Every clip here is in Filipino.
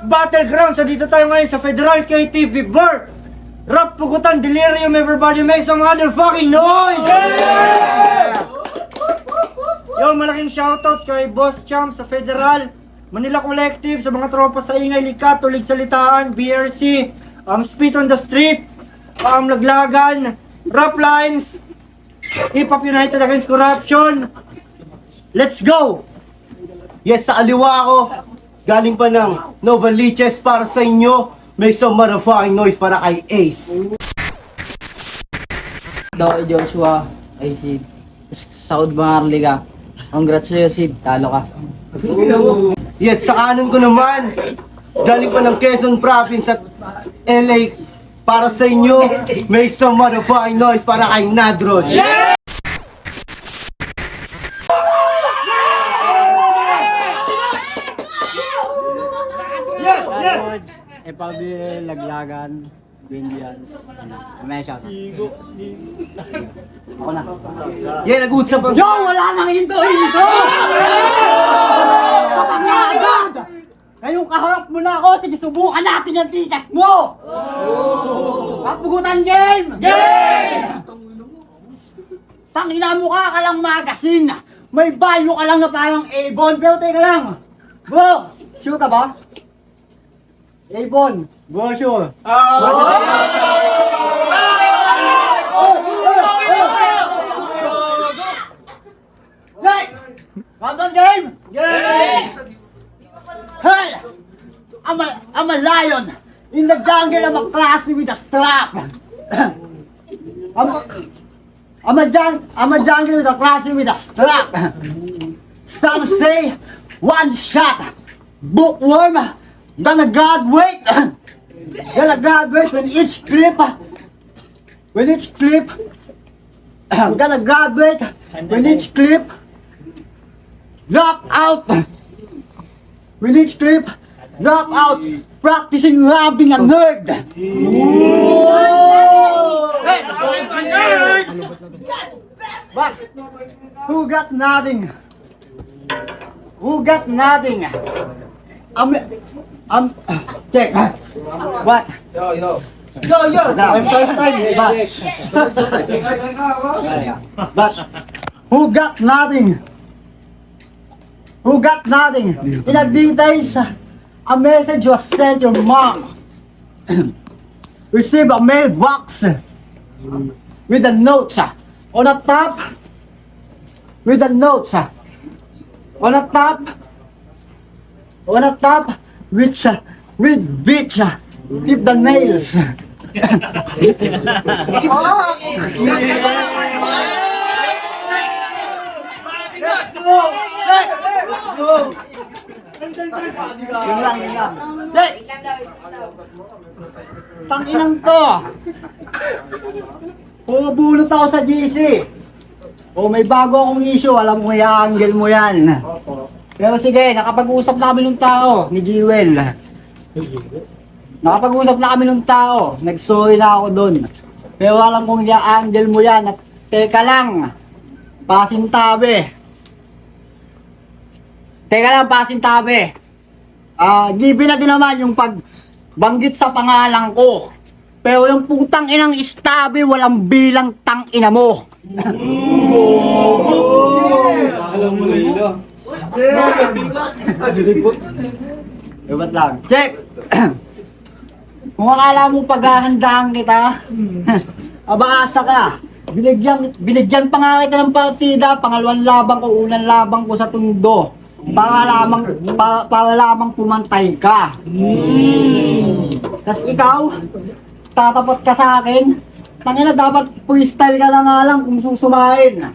Rap Battleground. So dito tayo ngayon sa Federal KTV Bar. Rap Pugutan Delirium. Everybody make some motherfucking noise! Yeah! Yo, malaking shoutout kay Boss Champ sa Federal, Manila Collective, sa mga tropa sa Ingay, Likat, Tulig Salitaan, BRC, Spit on the Street, Laglagan, Rap Lines, Hip Hop United Against Corruption. Let's go! Yes, sa aliwa ako. Galing pa ng Novaliches para sa inyo. Make some motherfucking noise para kay Ace. Daw kay Joshua, ay si South Marliga. Congrats sa'yo, Sid. Talo ka. Yes, sa kanan ko naman. Galing pa ng Quezon Province at LA para sa inyo. Make some motherfucking noise para kay Nadroch. Yeah! Epabil, Laglagan, Indians, may shoutout. Ako na. Yeah, nag-utsap ang... Yo, wala nang hinto-hinto! Kapangagad! Ngayong kaharap mo na ako, sige subukan natin ang tikas mo! Kapugutan game! Game! Tangina mo ka lang magasin! May bayo ka lang na parang Avon, pero teka lang! Bro, sure ka ba? Avon, bro, sure. Jake! Random game! Game! Hey! I'm a lion! In the jungle, I'm a classy with a strap! I'm a jungle with a classy with a strap! Some say, one shot! Bookworm! Gonna graduate! Gonna graduate when each clip... Gonna graduate when each clip... Drop out! When each clip... Drop out! Practicing robbing a nerd! But... Who got nothing? Who got nothing? Check. What? Yo. I'm first time. But who got nothing? Who got nothing? In the details, a message was sent to your mom. Receive a mailbox with a note on the top. With a note on the top. On the top, with bitch, keep the nails. Let's go! Yun lang. Hey! Tanginang to! Pumabulot ako sa GC. May bago akong issue, alam mo i-angle mo yan. Pero sige, nakapag-usap na kami ng tao ni Jewel. Nakapag-usap na kami ng tao. Nag-sorry na ako doon. Pero alam kong i-angle mo yan. At teka lang, pasintabi. Given na din naman yung pagbanggit sa pangalan ko. Pero yung putang inang istabi, walang bilang tang ina mo. Alam mo na yun. Ba't lang? Check! Kung akala mo paghahandaan kita, abaasa ka. Binigyan pa nga kita ng partida, pangalawang labang ko, unang labang ko sa Tondo. Para lamang pumantay ka. Tas ikaw, tatapat ka sa akin, tangina dapat freestyle ka lang nga lang kung susumahin.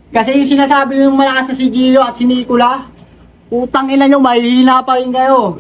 Kasi yung sinasabi yung malakas na si Gio at si Nicola, utang ina nyo, mahihina pa rin kayo.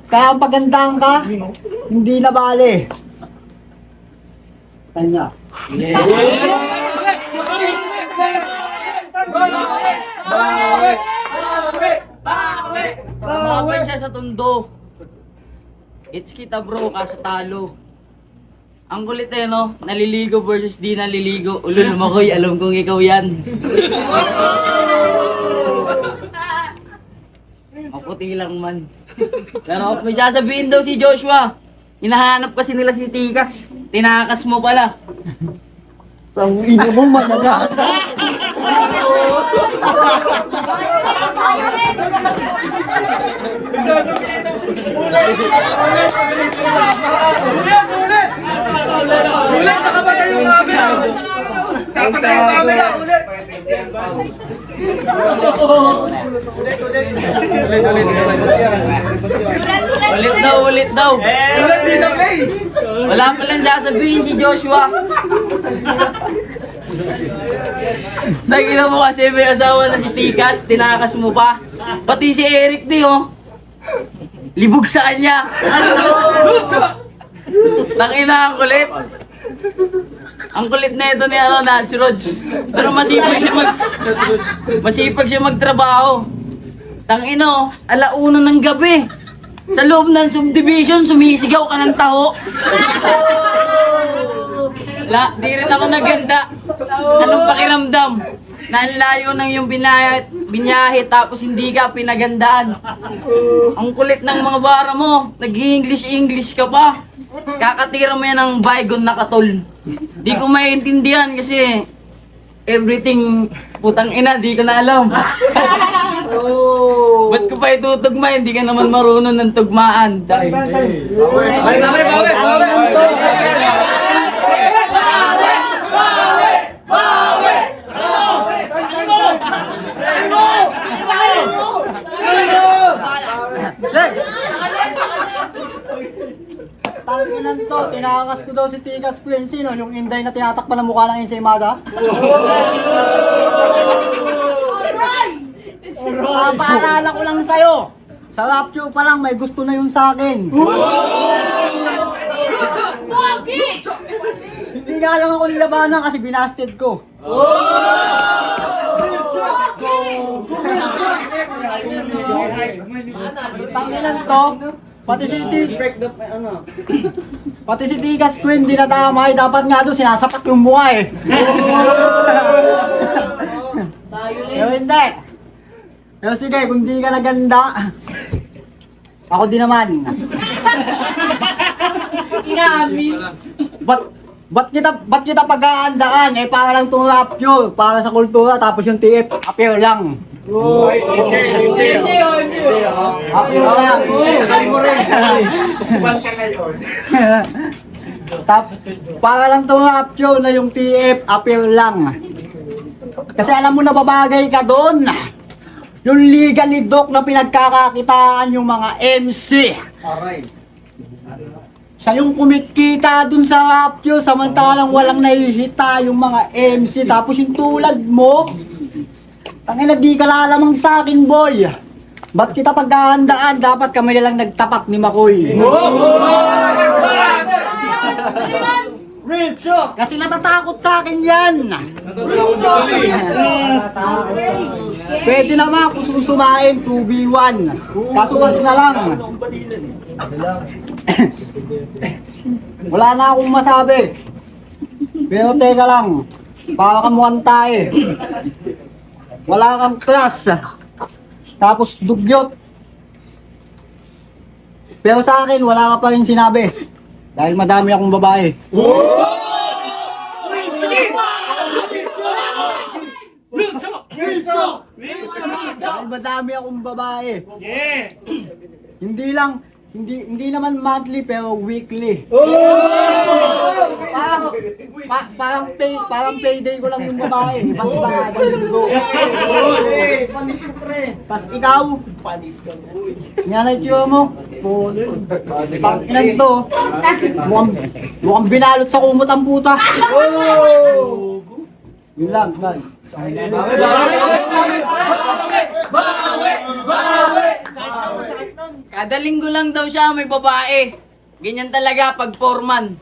Kaya pagandang ka, hindi na bale. Kanya. Mabait siya sa Tondo. It's kita bro, kaso talo. Ang kulit no? Naliligo versus di naliligo. Ulul makoy, alam kong ikaw yan. Maputi lang man. Pero may sasabihin daw si Joshua. Hinahanap kasi nila si Tikas. Tinakas mo pala. Ang ina mo, managa. Ulit, nakapatay yung camera. Nakapatay yung camera, ulit. Ulit daw. Ulit, di na play. Wala palang sasabihin si Joshua. Nakita mo kasi may asawa na si Tikas, tinakas mo pa. Pati si Eric di oh. Libog sa kanya. Nakina ang kulit. Ang kulit na ito ni Nats Rods. Pero masipag siya magtrabaho. Tangino, alauna ng gabi. Sa loob ng subdivision, sumisigaw ka ng taho. Di rin ako naganda. Anong pakiramdam? Na ang layo ng yung binyahe tapos hindi ka pinagandaan. Ang kulit ng mga bara mo. Nag-English ka pa. Kakatira mo yan ng bygone na katol. Di ko maintindihan kasi everything putang ina, di ko na alam. Ba't ko pa itutugma? Hindi ka naman marunong ng tugmaan. Ay, bawi. Tanginan to, tinakas ko daw si Tikas Quincy, no? Yung Inday na tinatakpan ng mukha ng Ensaymada. Paalala ko lang sa'yo, sa Rapture pa lang may gusto na yun sa akin. Hindi nga lang ako nilabanan kasi binasted ko. Tanginan to, pati si Tikas Queen di natamay, dapat nga doon sinasapak yung mukha eh. Pero hindi. Pero sige, kung di ka naganda, ako din naman. Inamin. Ba't kita pag-aandaan? Eh para lang itong Rapture, para sa kultura, tapos yung TF, appear lang. Hindi. Appear lang. Para lang itong Rapture na yung TF, appear lang. Kasi alam mo na babagay ka doon. Yung liga ni Doc na pinagkakakitaan yung mga MC. Siya yung kumikita dun sa Rapture, samantalang walang nahihita yung mga MC. Tapos yung tulad mo, tangina di ka lalamang sa akin, boy. Ba't kita paghahandaan? Dapat kami lang nagtapat ni Makoy. Real talk! Kasi natatakot sa akin yan. Pwede naman kung susumain 2v1. Kaso wag na lang. Wala na akong masabi. Pero teka lang. Para kang mukhang tae. Wala kang class. Tapos dugyot. Pero sa akin, wala ka pa rin sinabi. Dahil madami akong babae. Dahil madami akong babae. Hindi naman monthly pero weekly. Parang payday ko lang yung babae. Iba't iba kada linggo. Tas ikaw, nanay-tiyo mo. Pang-inan to. Mukhang binalot sa kumot ang puta. Yun lang, man. Kada linggo lang daw siya may babae. Ganyan talaga pag foreman.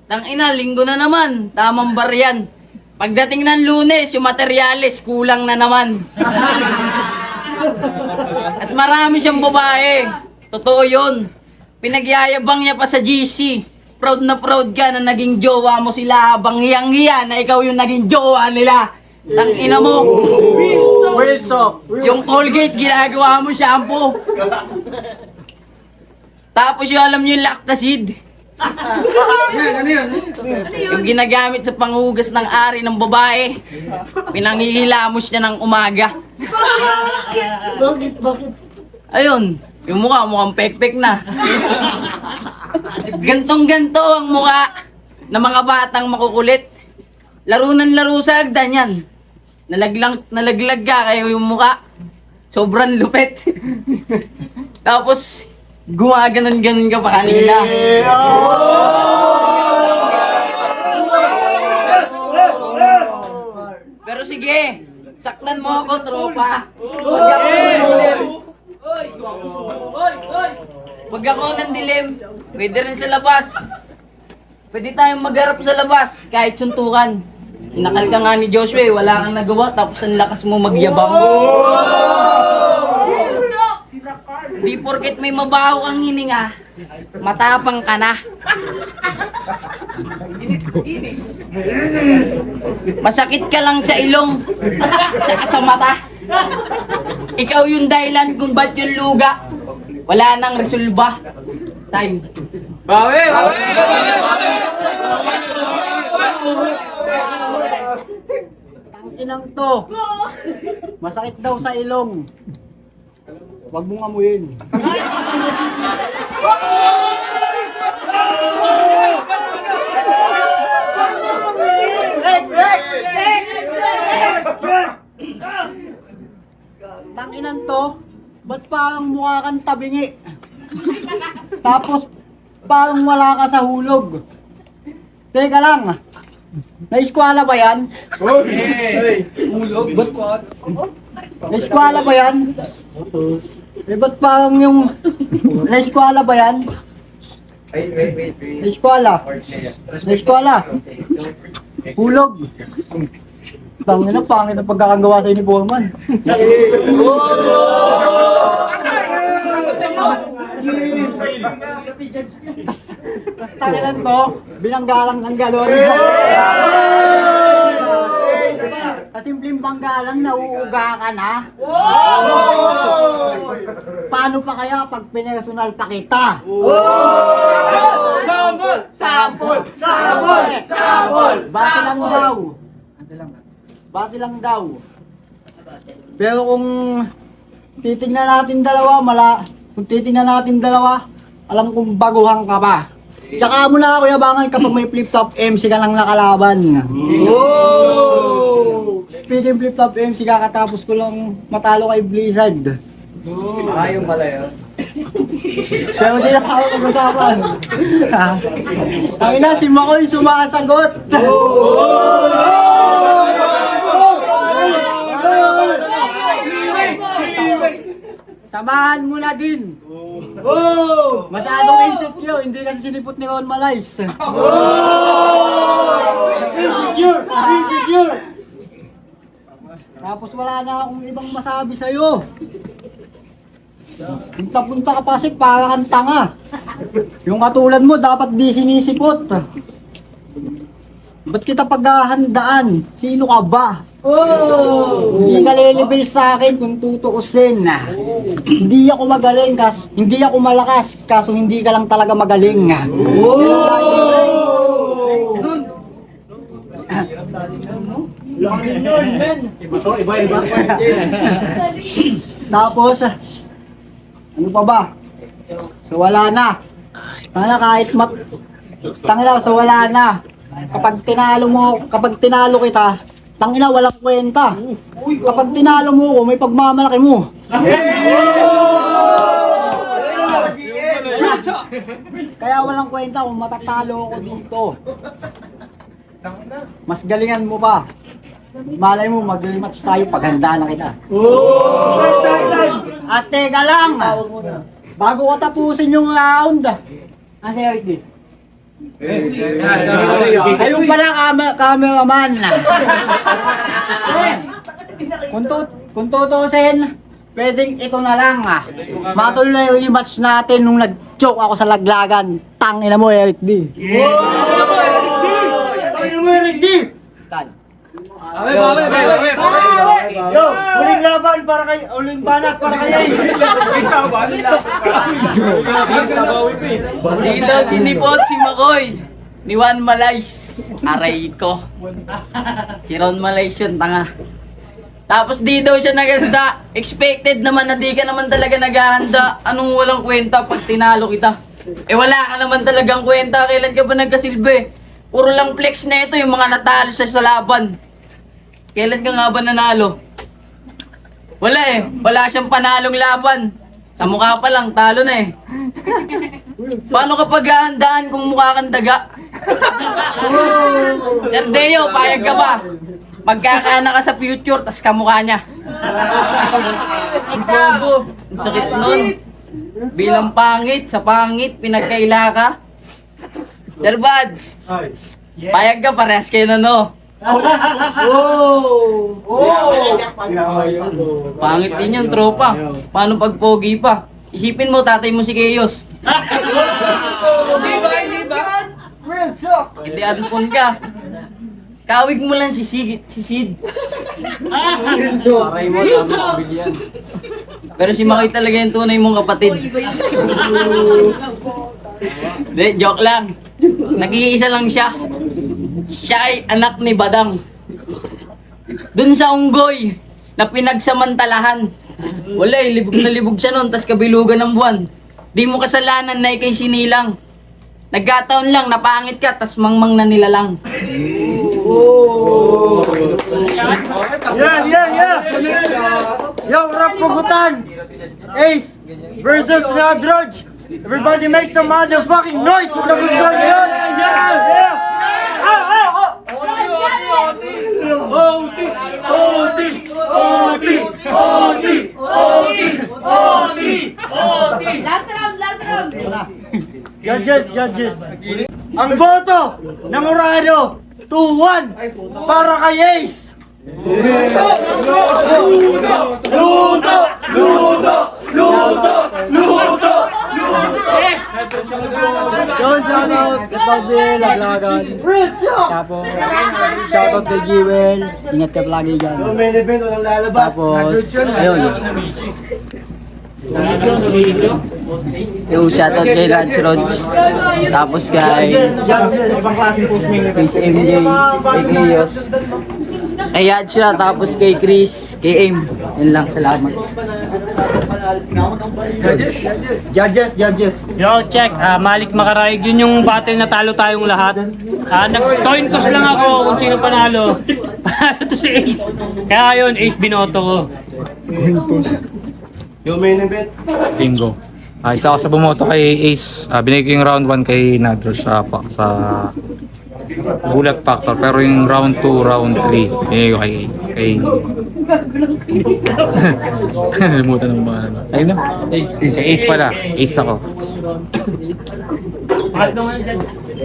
Tangina, linggo na naman. Tamang baryan. Pagdating ng Lunes, yung materyales, kulang na naman. At marami siyang babae. Totoo yun. Pinagyayabang niya pa sa GC. Proud na proud ka na naging jowa mo sila habang hiyang-hiya na ikaw yung naging jowa nila. Tangina mo. Yung Colgate, ginagawa mo shampoo. Tapos yung alam nyo yung Lactacid. Yung ginagamit sa panghugas ng ari ng babae. Pinangihilamos niya ng umaga. Bakit? Ayun, yung mukha mukhang pekpek na. Gantong-ganto ang mukha ng mga batang makukulit. Laro ng laro sa hagdan yan. Nalaglag ka kayo yung mukha. Sobrang lupit. Tapos, gumaganon-ganon ka pa kanina. Pero sige, saktan mo ako, tropa. Pag ako ng dilim, pwede rin sa labas. Pwede tayong magharap sa labas, kahit suntukan. Inakal ka nga ni Joshua, wala kang nagawa, tapos ang lakas mo magyabang. Di porket may mabaho kang hininga, matapang ka na. Masakit ka lang sa ilong, tsaka sa mata. Ikaw yung dahilan kung ba't yung luga wala nang resolba. Time. Tangkinang to. Masakit daw sa ilong. Huwag mong amuyin. Tangkinang to. Ba't parang mukha kang tabingi? Tapos parang wala ka sa hulog. Teka lang. Naiskwala ba yan? Naiskwala ba yan? Ba't parang yung... Naiskwala ba yan? Naiskwala. Naiskwala. Hulog. Tangin na, pangit ang pagkakagawa sa uniforman. Tapos tanginan to, binanggalang ng galon. Kasimpleng banggalang, nauuga ka na. Paano pa kaya pag pinersonal pa kita? Sabol! Bati lang daw. Bati lang daw. Pero kung titingnan natin dalawa, kung titingnan natin dalawa, alam kong baguhan ka pa. Tsaka mo na ako yabangan kapag may flip-top MC ka lang nakalaban. Speaking flip-top MC, kakatapos ko lang matalo kay Blizzard. Ayaw pala yun. Pero hindi na ako pag-usapan. Ang ina, si Makoy sumasagot. Samahan mo na din. Masyadong insecure, hindi kasi sinipot ni Ron Malays. Insecure. Tapos wala na akong ibang masabi sa'yo. Punta-punta ka pa kasi para kang tanga. Yung katulad mo dapat di sinisipot. Ba't kita paghahandaan? Sino ka ba? Hindi ka lilibel sa akin kung tutuusin. Hindi ako magaling, hindi ako malakas, kaso hindi ka lang talaga magaling. Langin yun, men. Iba. Tapos, ano pa ba? So wala na. Tangina, so wala na. Kapag tinalo kita, tangina walang kwenta. Kapag tinalo mo ko, may pagmamalaki mo. Kaya walang kwenta kung matatalo ako dito. Mas galingan mo pa. Malay mo, mag-rematch tayo, paghanda na kita. At teka lang, bago ko tapusin yung round, si Eric. Ayun pala, cameraman. Kung tutusin, pwedeng ito na lang. Matuloy na yung rematch natin nung nag-choke ako sa laglagan. Tangina mo, Eric D. Tangina mo, Eric D. Tal. Yo, huling laban para kay, huling banat para kay Ace. Dito sinipot si Makoy. Ni Juan Malays. Aray ko. Si Ron Malays yun, tanga. Tapos di daw siya naganda. Expected naman na di ka naman talaga naghahanda. Anong walang kwenta pag tinalo kita? Eh wala ka naman talagang kwenta. Kailan ka ba nagkasilbi? Puro lang flex na ito yung mga natalo sa laban. Kailan ka nga ba nanalo? Wala eh. Wala siyang panalong laban. Sa mukha pa lang, talo na eh. Paano kapag hahandaan kung mukha kang daga? Sir Deo, payag ka ba? Magkakana ka sa future, tas kamukha niya. Bobo, ang sakit nun. Bilang pangit, sa pangit, pinagkaila ka. Sir Buds, payag ka, parehas kayo na no. Pangit din yung tropa. Paano pag pogi pa? Isipin mo, tatay mo si Keos. Di ba? Hindi anpon ka. Kawig mo lang si Sid. Aray mo, tama yan. Pero si Makoy talaga yung tunay mong kapatid. Hindi, joke lang. Nag-iisa lang siya. Siya ay anak ni Badang. Dun sa unggoy na pinagsamantalahan. Wala eh, libog na libog siya nun, tas kabilugan ng buwan. Di mo kasalanan na ikay sinilang. Nagkataon lang, napangit ka, tas mangmang na nilalang. Yeah. Yo, rap pugutan. Ace versus Nadroj. Everybody make some motherfucking noise kung nagustuhan nyo yun. Yeah. Judges. Ang boto ng Orado, 2-1 para kay Ace. Luto. Yun, shoutout kay Pabel, Laglagan. Tapos, shoutout kay Jewel. Ingat ka lagi dyan. Main event, walang lalabas. Tapos, ayun. Yung shoutout kay Raj Rog. Tapos kay Chris MJ, kay Krios. Kay Yadsha, tapos kay Chris, kay Aim. Yun lang, salamat. Judges. Yo, check. Malik Makaraig. Yun yung battle na talo tayong lahat. Nag-coin toss lang ako kung sino panalo. Panalo to si Ace. Kaya yun, Ace binoto ko. Yung main event. Bingo. Isa ako sa bumoto kay Ace. Binigay ko yung round 1 kay Nadros sa Gulat Factor. Pero yung round 2, round 3, binigay ko kay nalimutan ng mga ano. Ayun na. Kay Ace pala. Ace ako.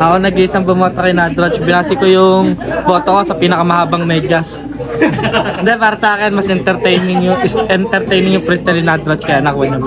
Ako nag-iisang bumoto kay Nadros. Binasi ko yung boto ko sa pinakamahabang medyas. Hindi, para sa akin mas entertaining yung freestyle ni Nadros kaya nakuha na.